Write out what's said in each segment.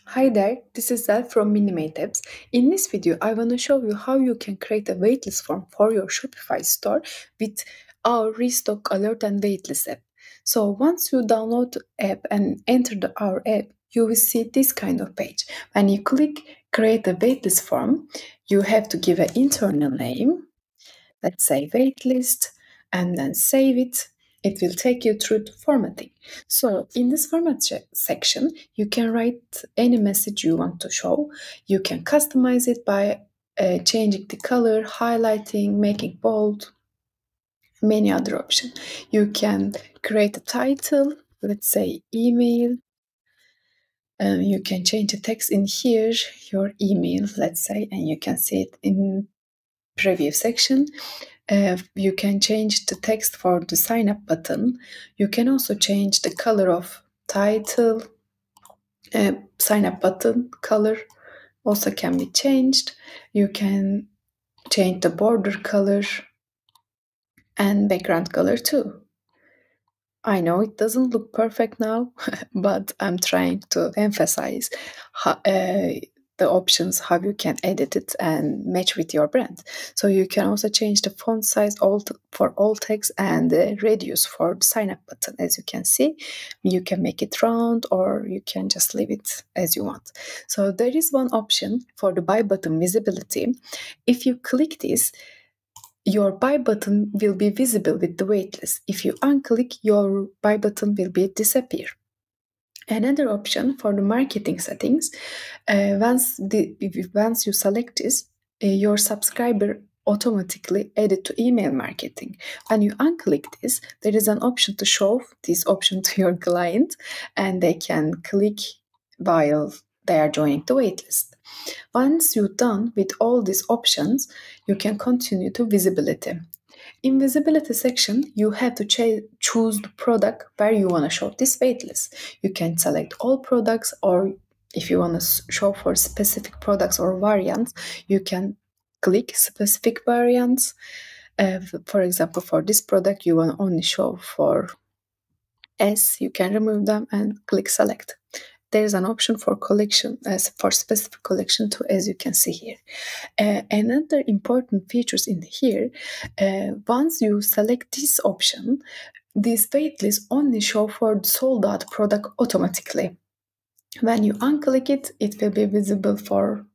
Hi there, this is Zel from MinimateApps. In this video, I want to show you how you can create a waitlist form for your Shopify store with our Restock Alert and Waitlist app. So once you download the app and enter our app, you will see this kind of page. When you click Create a Waitlist form, you have to give an internal name, let's say Waitlist, and then save it. It will take you through the formatting. So in this format section, you can write any message you want to show. You can customize it by changing the color, highlighting, making bold, many other options. You can create a title, let's say email. You can change the text in here, your email, let's say, and you can see it in preview section. You can change the text for the sign up button. You can also change the color of title. Sign up button color also can be changed. You can change the border color and background color too. I know it doesn't look perfect now, but I'm trying to emphasize the options, how you can edit it and match with your brand. So you can also change the font size for all text and the radius for the sign up button. As you can see, you can make it round or you can just leave it as you want. So there is one option for the buy button visibility. If you click this, your buy button will be visible with the waitlist. If you unclick, your buy button will disappear. Another option for the marketing settings, once you select this, your subscriber automatically added to email marketing. When you unclick this, there is an option to show this option to your client, and they can click while they are joining the waitlist. Once you're done with all these options, you can continue to visibility. In visibility section, you have to choose the product where you want to show this waitlist. You can select all products, or if you want to show for specific products or variants, you can click specific variants. For example, for this product, you want to only show for S, you can remove them and click select. There's an option for collection, as for specific collection too, as you can see here. Another important features in here, once you select this option, this waitlist only show for the sold out product automatically. When you unclick it, it will be visible for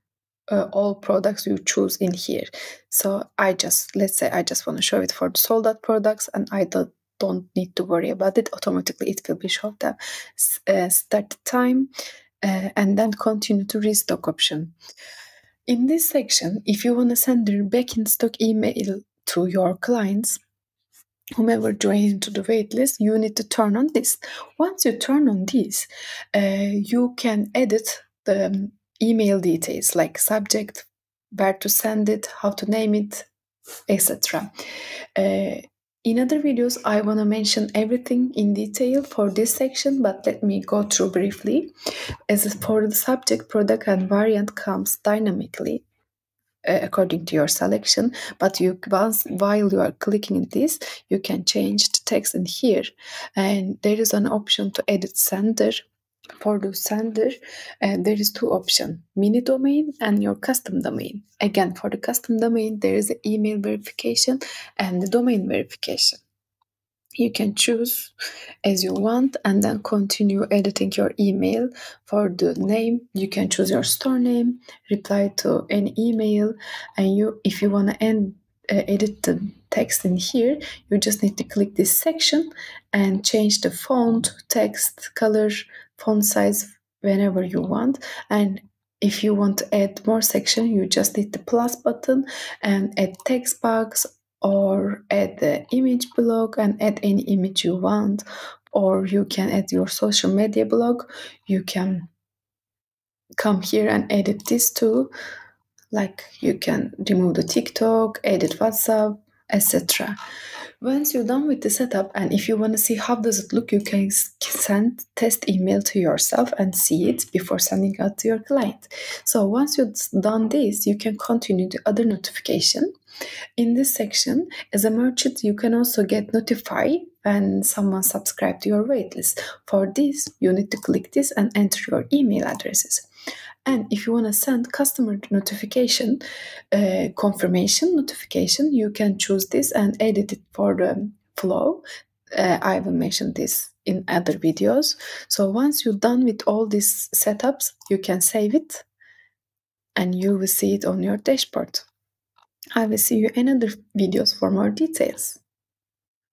all products you choose in here. So let's say I just want to show it for the sold out products, and I don't need to worry about it. Automatically it will be shown the start time and then continue to restock option. In this section, if you want to send a back in stock email to your clients, whomever joins into the waitlist, you need to turn on this. Once you turn on this, you can edit the email details like subject, where to send it, how to name it, etc. In other videos, I want to mention everything in detail for this section, but let me go through briefly. As for the subject, product and variant comes dynamically according to your selection, but while you are clicking this, you can change the text in here, and there is an option to edit sender. For the sender, there is two options: mini domain and your custom domain. Again, for the custom domain, there is the email verification and the domain verification. You can choose as you want and then continue editing your email. For the name, you can choose your store name, reply to an email, and if you want to edit the text in here, you just need to click this section and change the font, text, color, font size whenever you want. And if you want to add more section, you just hit the plus button and add text box, or add the image blog and add any image you want, or you can add your social media blog. You can come here and edit this too, like you can remove the TikTok, edit WhatsApp, etc. Once you're done with the setup, and if you want to see how does it look, you can send test email to yourself and see it before sending out to your client. So once you've done this, you can continue the other notification. In this section, as a merchant, you can also get notified when someone subscribed to your waitlist. For this, you need to click this and enter your email addresses. And if you want to send customer notification, confirmation notification, you can choose this and edit it for the flow. I will mention this in other videos. So once you're done with all these setups, you can save it and you will see it on your dashboard. I will see you in other videos for more details.